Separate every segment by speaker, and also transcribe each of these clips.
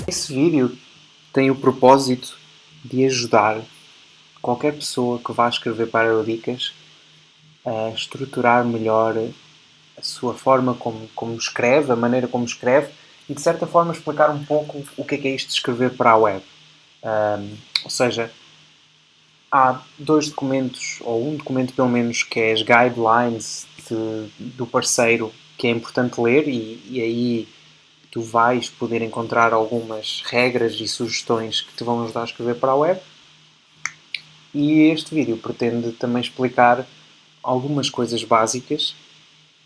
Speaker 1: Esse vídeo tem o propósito de ajudar qualquer pessoa que vá escrever para Aerodicas a estruturar melhor a sua forma como escreve, a maneira como escreve e, de certa forma, explicar um pouco o que é isto de escrever para a web. Ou seja, há dois documentos, ou um documento pelo menos, que é as guidelines do parceiro, que é importante ler e aí tu vais poder encontrar algumas regras e sugestões que te vão ajudar a escrever para a web. E este vídeo pretende também explicar algumas coisas básicas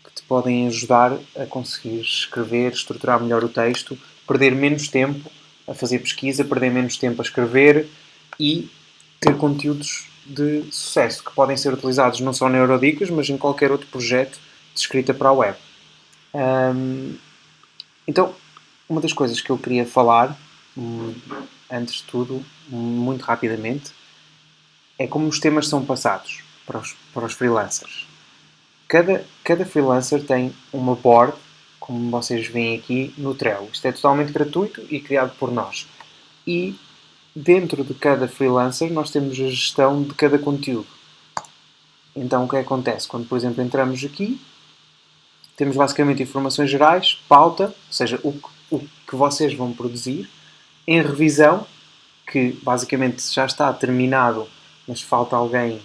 Speaker 1: que te podem ajudar a conseguir escrever, estruturar melhor o texto, perder menos tempo a fazer pesquisa, perder menos tempo a escrever e ter conteúdos de sucesso que podem ser utilizados não só na Eurodicas, mas em qualquer outro projeto de escrita para a web. Então, uma das coisas que eu queria falar, antes de tudo, muito rapidamente, é como os temas são passados para os freelancers. Cada freelancer tem uma board, como vocês veem aqui no Trello. Isto é totalmente gratuito e criado por nós. E dentro de cada freelancer nós temos a gestão de cada conteúdo. Então o que acontece? Quando, por exemplo, entramos aqui, temos basicamente informações gerais, pauta, ou seja, o que vocês vão produzir, em revisão, que basicamente já está terminado, mas falta alguém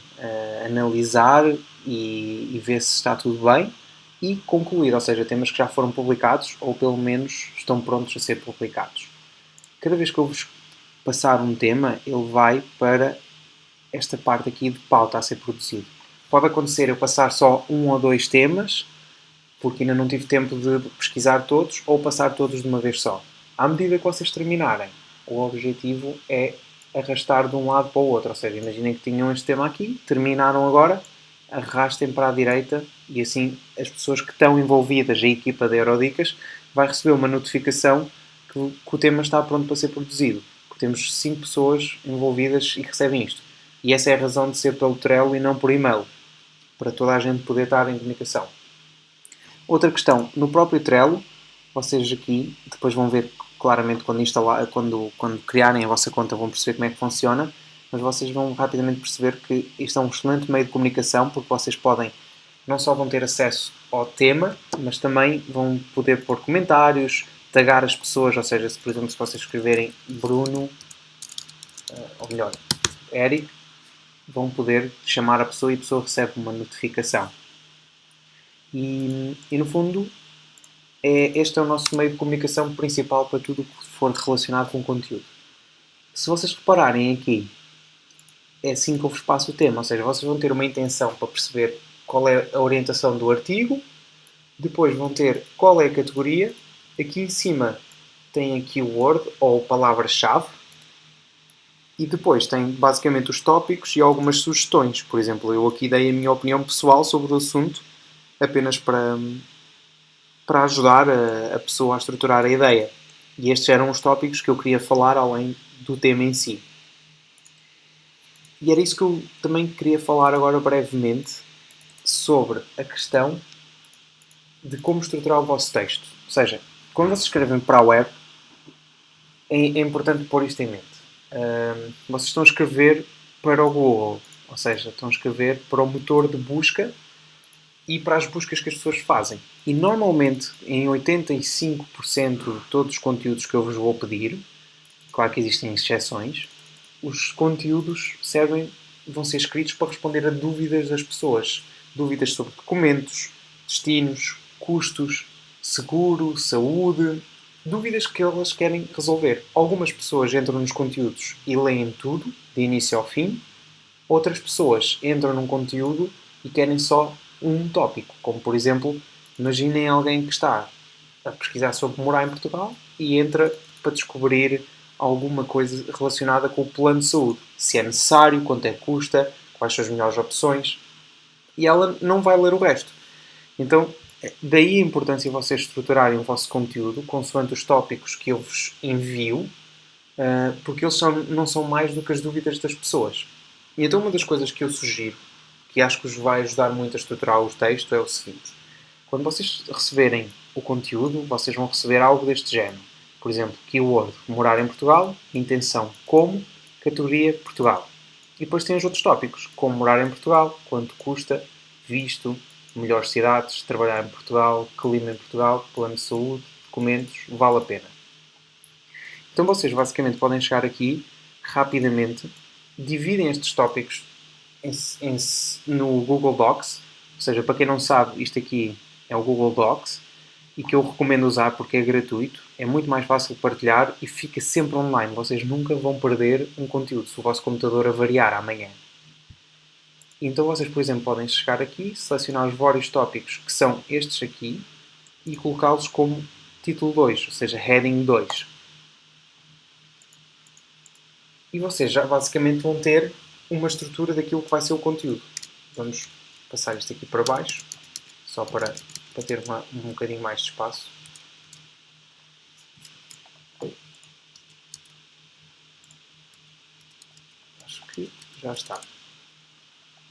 Speaker 1: analisar e ver se está tudo bem, e concluído, ou seja, temas que já foram publicados ou pelo menos estão prontos a ser publicados. Cada vez que eu vos passar um tema, ele vai para esta parte aqui de pauta a ser produzido. Pode acontecer eu passar só um ou dois temas, porque ainda não tive tempo de pesquisar todos, ou passar todos de uma vez só. À medida que vocês terminarem, o objetivo é arrastar de um lado para o outro. Ou seja, imaginem que tinham este tema aqui, terminaram agora, arrastem para a direita e assim as pessoas que estão envolvidas, a equipa da Eurodicas, vai receber uma notificação que o tema está pronto para ser produzido. Porque temos 5 pessoas envolvidas e que recebem isto. E essa é a razão de ser pelo Trello e não por e-mail, para toda a gente poder estar em comunicação. Outra questão, no próprio Trello, vocês aqui depois vão ver claramente quando criarem a vossa conta vão perceber como é que funciona, mas vocês vão rapidamente perceber que isto é um excelente meio de comunicação, porque vocês podem, não só vão ter acesso ao tema, mas também vão poder pôr comentários, tagar as pessoas, ou seja, se por exemplo se vocês escreverem Bruno, ou melhor, Eric, vão poder chamar a pessoa e a pessoa recebe uma notificação. E no fundo, este é o nosso meio de comunicação principal para tudo o que for relacionado com conteúdo. Se vocês repararem aqui, é assim que eu vos passo o tema, ou seja, vocês vão ter uma intenção para perceber qual é a orientação do artigo, depois vão ter qual é a categoria, aqui em cima tem a keyword ou palavra-chave, e depois tem basicamente os tópicos e algumas sugestões. Por exemplo, eu aqui dei a minha opinião pessoal sobre o assunto, apenas para ajudar a pessoa a estruturar a ideia. E estes eram os tópicos que eu queria falar além do tema em si. E era isso que eu também queria falar agora brevemente sobre a questão de como estruturar o vosso texto. Ou seja, quando vocês escrevem para a web, é importante pôr isto em mente. Vocês estão a escrever para o Google, ou seja, estão a escrever para o motor de busca e para as buscas que as pessoas fazem. E normalmente, em 85% de todos os conteúdos que eu vos vou pedir, claro que existem exceções, os conteúdos vão ser escritos para responder a dúvidas das pessoas. Dúvidas sobre documentos, destinos, custos, seguro, saúde, dúvidas que elas querem resolver. Algumas pessoas entram nos conteúdos e leem tudo, de início ao fim. Outras pessoas entram num conteúdo e querem só um tópico, como por exemplo, imaginem alguém que está a pesquisar sobre morar em Portugal e entra para descobrir alguma coisa relacionada com o plano de saúde. Se é necessário, quanto é que custa, quais são as melhores opções. E ela não vai ler o resto. Então, daí a importância de vocês estruturarem o vosso conteúdo consoante os tópicos que eu vos envio, porque eles não são mais do que as dúvidas das pessoas. E então uma das coisas que eu sugiro, que acho que vos vai ajudar muito a estruturar o texto, é o seguinte. Quando vocês receberem o conteúdo, vocês vão receber algo deste género. Por exemplo, keyword, morar em Portugal, intenção, como, categoria, Portugal. E depois tem os outros tópicos, como morar em Portugal, quanto custa, visto, melhores cidades, trabalhar em Portugal, clima em Portugal, plano de saúde, documentos, vale a pena. Então vocês basicamente podem chegar aqui rapidamente, dividem estes tópicos no Google Docs, ou seja, para quem não sabe, isto aqui é o Google Docs, e que eu recomendo usar porque é gratuito, é muito mais fácil de partilhar e fica sempre online. Vocês nunca vão perder um conteúdo se o vosso computador avariar amanhã. Então vocês, por exemplo, podem chegar aqui, selecionar os vários tópicos que são estes aqui e colocá-los como título 2, ou seja, heading 2. E vocês já basicamente vão ter uma estrutura daquilo que vai ser o conteúdo. Vamos passar isto aqui para baixo, só para ter um bocadinho mais de espaço. Acho que já está. Ou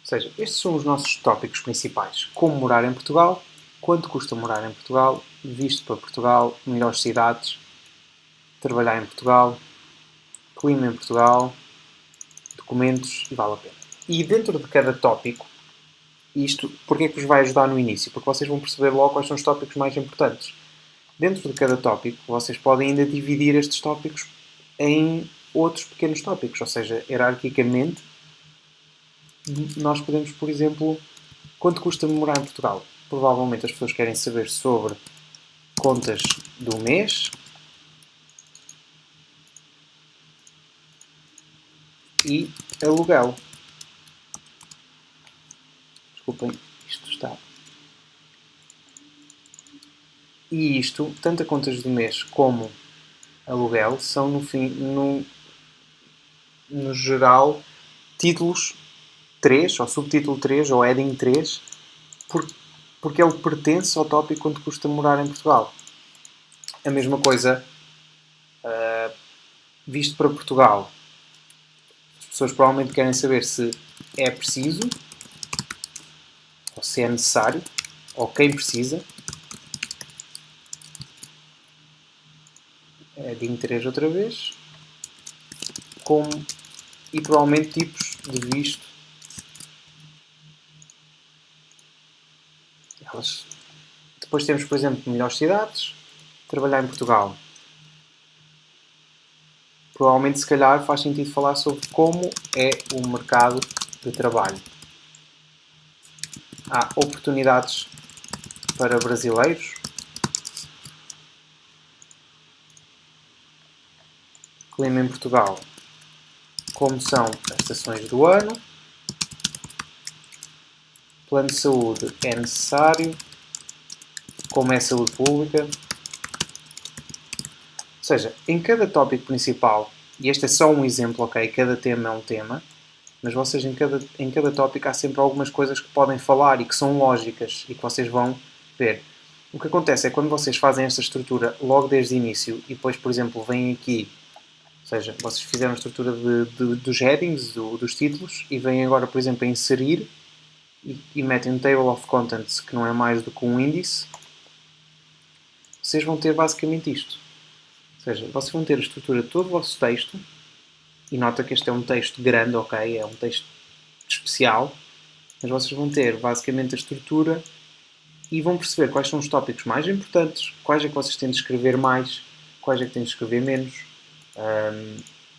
Speaker 1: seja, estes são os nossos tópicos principais. Como morar em Portugal, quanto custa morar em Portugal, visto para Portugal, melhores cidades, trabalhar em Portugal, clima em Portugal, documentos e vale a pena. E dentro de cada tópico, isto, porque é que vos vai ajudar no início? Porque vocês vão perceber logo quais são os tópicos mais importantes. Dentro de cada tópico, vocês podem ainda dividir estes tópicos em outros pequenos tópicos, ou seja, hierarquicamente, nós podemos, por exemplo, quanto custa morar em Portugal? Provavelmente as pessoas querem saber sobre contas do mês e aluguel. Desculpem, isto está. E isto, tanto a contas do mês como aluguel, são no geral títulos 3, ou subtítulo 3, ou heading 3, porque ele pertence ao tópico quanto custa morar em Portugal. A mesma coisa, visto para Portugal. As pessoas provavelmente querem saber se é preciso, ou se é necessário, ou quem precisa. Heading 3 outra vez. Como, e provavelmente tipos de visto. Depois temos, por exemplo, melhores cidades, trabalhar em Portugal. Provavelmente, se calhar, faz sentido falar sobre como é o mercado de trabalho. Há oportunidades para brasileiros. Clima em Portugal. Como são as estações do ano. Plano de saúde é necessário. Como é a saúde pública. Ou seja, em cada tópico principal, e este é só um exemplo, ok? Cada tema é um tema, mas vocês em cada tópico há sempre algumas coisas que podem falar e que são lógicas e que vocês vão ver. O que acontece é que quando vocês fazem esta estrutura logo desde o início e depois, por exemplo, vêm aqui, ou seja, vocês fizeram a estrutura dos headings, dos títulos, e vêm agora, por exemplo, a inserir e metem um table of contents que não é mais do que um índice, vocês vão ter basicamente isto. Ou seja, vocês vão ter a estrutura de todo o vosso texto, e nota que este é um texto grande, ok? É um texto especial, mas vocês vão ter basicamente a estrutura e vão perceber quais são os tópicos mais importantes, quais é que vocês têm de escrever mais, quais é que têm de escrever menos,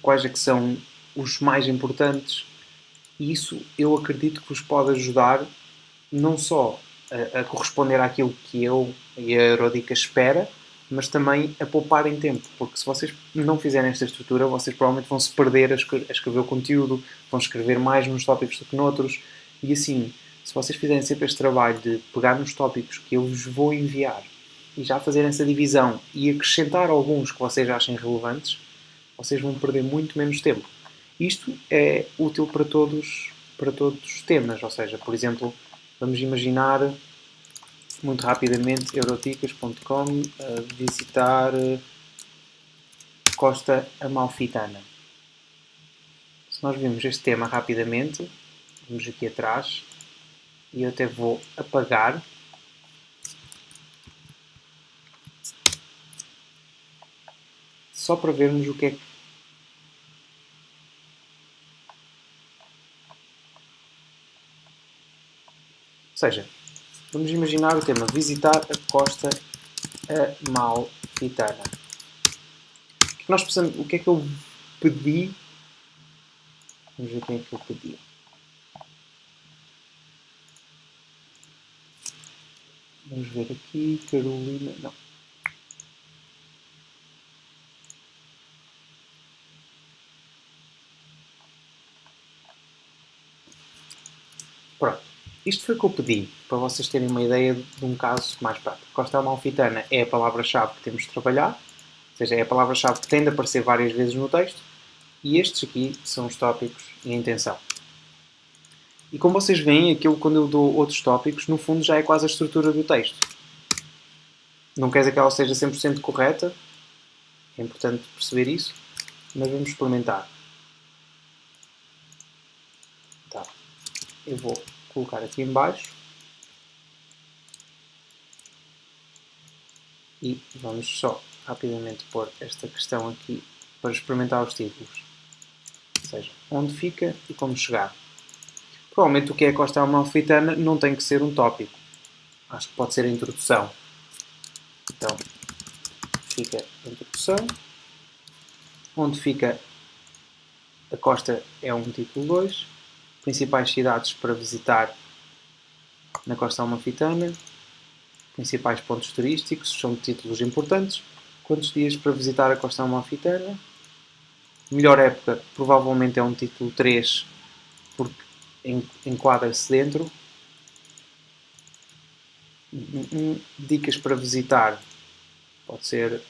Speaker 1: quais é que são os mais importantes. E isso eu acredito que vos pode ajudar não só a corresponder àquilo que eu e a Eurodica espera, mas também a pouparem tempo, porque se vocês não fizerem esta estrutura, vocês provavelmente vão se perder a escrever o conteúdo, vão escrever mais nos tópicos do que noutros, e assim, se vocês fizerem sempre este trabalho de pegar nos tópicos que eu vos vou enviar e já fazerem essa divisão e acrescentar alguns que vocês achem relevantes, vocês vão perder muito menos tempo. Isto é útil para todos os temas, ou seja, por exemplo, vamos imaginar muito rapidamente euroticas.com visitar Costa Amalfitana. Se nós vimos este tema rapidamente, vamos aqui atrás e eu até vou apagar só para vermos o que é que... Ou seja, vamos imaginar o tema visitar a Costa Amalfitana. O que é que eu pedi? Vamos ver quem é que eu pedi. Vamos ver aqui, Carolina... Não. Pronto. Isto foi o que eu pedi, para vocês terem uma ideia de um caso mais prático. Costa Amalfitana é a palavra-chave que temos de trabalhar, ou seja, é a palavra-chave que tem de aparecer várias vezes no texto, e estes aqui são os tópicos e a intenção. E como vocês veem, aquilo quando eu dou outros tópicos, no fundo já é quase a estrutura do texto. Não quer dizer que ela seja 100% correta, é importante perceber isso, mas vamos experimentar. Tá. Eu vou colocar aqui em baixo e vamos só rapidamente pôr esta questão aqui para experimentar os títulos. Ou seja, onde fica e como chegar. Provavelmente o que é a Costa Amalfitana não tem que ser um tópico. Acho que pode ser a introdução. Então, fica a introdução. Onde fica a Costa é um título 2. Principais cidades para visitar na Costa Amalfitana. Principais pontos turísticos, são títulos importantes. Quantos dias para visitar a Costa Amalfitana? Melhor época, provavelmente é um título 3, porque enquadra-se dentro. Dicas para visitar, pode ser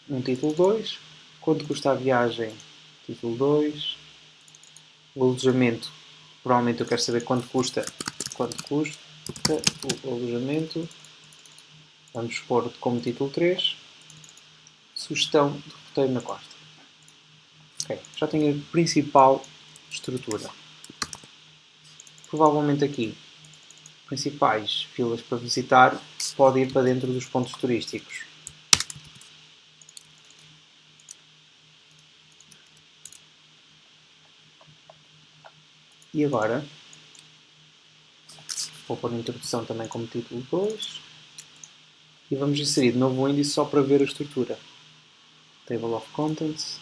Speaker 1: um título 2. Quanto custa a viagem? Título 2. O alojamento, provavelmente eu quero saber quanto custa o alojamento. Vamos pôr como título 3. Sugestão de roteiro na costa. Ok, já tenho a principal estrutura. Provavelmente aqui, principais vilas para visitar, pode ir para dentro dos pontos turísticos. E agora, vou pôr a introdução também como título 2. E vamos inserir de novo um índice só para ver a estrutura. Table of Contents.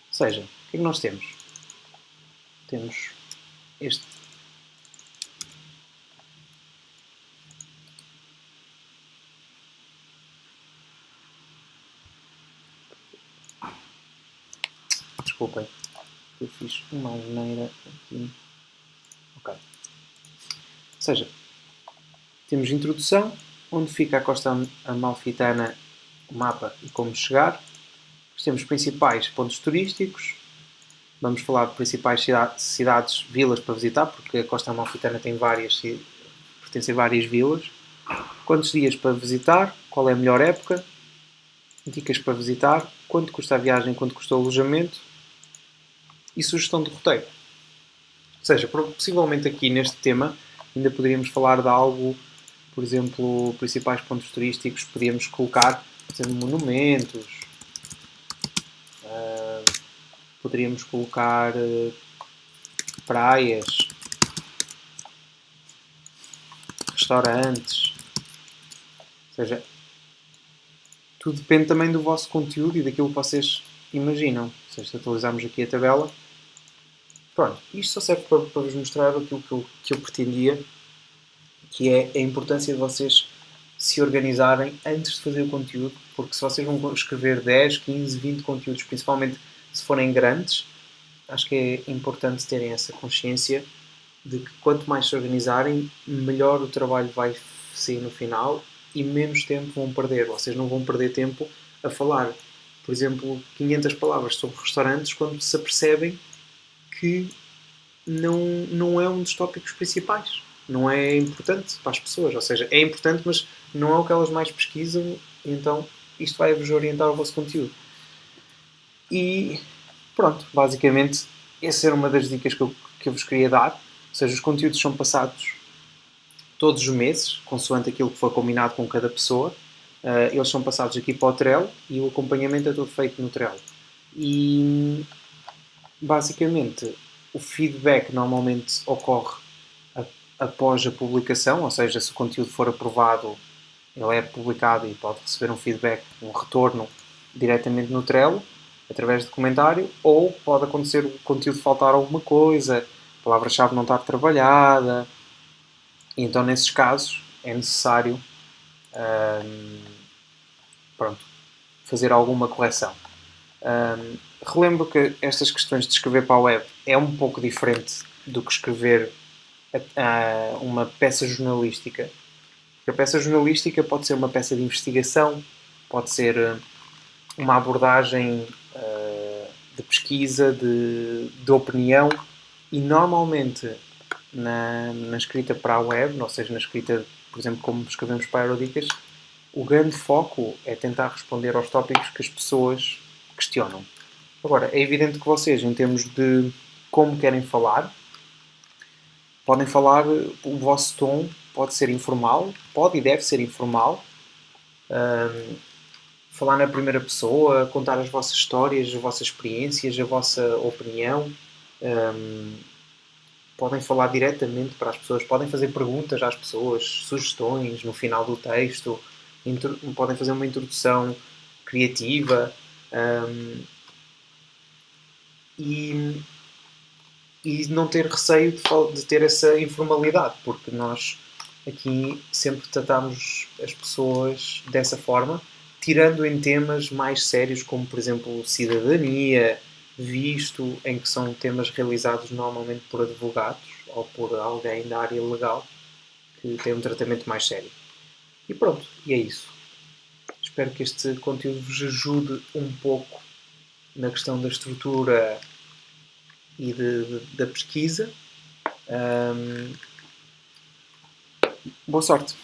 Speaker 1: Ou seja, o que é que nós temos? Temos este. Desculpem, eu fiz uma asneira aqui. Ok. Ou seja, temos introdução, onde fica a Costa Amalfitana, o mapa e como chegar. Depois temos principais pontos turísticos. Vamos falar de principais cidades, vilas para visitar, porque a Costa Amalfitana tem pertence a várias vilas. Quantos dias para visitar? Qual é a melhor época? Dicas para visitar. Quanto custa a viagem? Quanto custa o alojamento? E sugestão de roteiro. Ou seja, possivelmente aqui neste tema ainda poderíamos falar de algo, por exemplo, principais pontos turísticos, podíamos colocar, por exemplo, monumentos, poderíamos colocar praias, restaurantes, ou seja, tudo depende também do vosso conteúdo e daquilo que vocês imaginam. Ou seja, se atualizarmos aqui a tabela, pronto, isto só serve para vos mostrar aquilo que eu pretendia, que é a importância de vocês se organizarem antes de fazer o conteúdo, porque se vocês vão escrever 10, 15, 20 conteúdos, principalmente se forem grandes, acho que é importante terem essa consciência de que quanto mais se organizarem, melhor o trabalho vai ser no final e menos tempo vão perder. Vocês não vão perder tempo a falar, por exemplo, 500 palavras sobre restaurantes quando se apercebem que não é um dos tópicos principais. Não é importante para as pessoas. Ou seja, é importante, mas não é o que elas mais pesquisam. Então, isto vai-vos orientar o vosso conteúdo. E pronto, basicamente, essa era uma das dicas que eu vos queria dar. Ou seja, os conteúdos são passados todos os meses, consoante aquilo que foi combinado com cada pessoa. Eles são passados aqui para o Trello e o acompanhamento é todo feito no Trello. E basicamente o feedback normalmente ocorre após a publicação, ou seja, se o conteúdo for aprovado, ele é publicado e pode receber um feedback, um retorno diretamente no Trello, através de comentário, ou pode acontecer o conteúdo faltar alguma coisa, a palavra-chave não estar trabalhada, e então nesses casos é necessário pronto, fazer alguma correção. Relembro que estas questões de escrever para a web é um pouco diferente do que escrever uma peça jornalística. A peça jornalística pode ser uma peça de investigação, pode ser uma abordagem de pesquisa, de opinião, e normalmente na escrita para a web, ou seja, na escrita, por exemplo, como escrevemos para Aerodicas, o grande foco é tentar responder aos tópicos que as pessoas questionam. Agora, é evidente que vocês, em termos de como querem falar, podem falar, o vosso tom pode ser informal, pode e deve ser informal, falar na primeira pessoa, contar as vossas histórias, as vossas experiências, a vossa opinião. Podem falar diretamente para as pessoas, podem fazer perguntas às pessoas, sugestões no final do texto, podem fazer uma introdução criativa. E não ter receio de ter essa informalidade, porque nós aqui sempre tratamos as pessoas dessa forma, tirando em temas mais sérios, como por exemplo cidadania, visto, em que são temas realizados normalmente por advogados ou por alguém da área legal que tem um tratamento mais sério. E pronto, e é isso. Espero que este conteúdo vos ajude um pouco na questão da estrutura e da pesquisa. Boa sorte!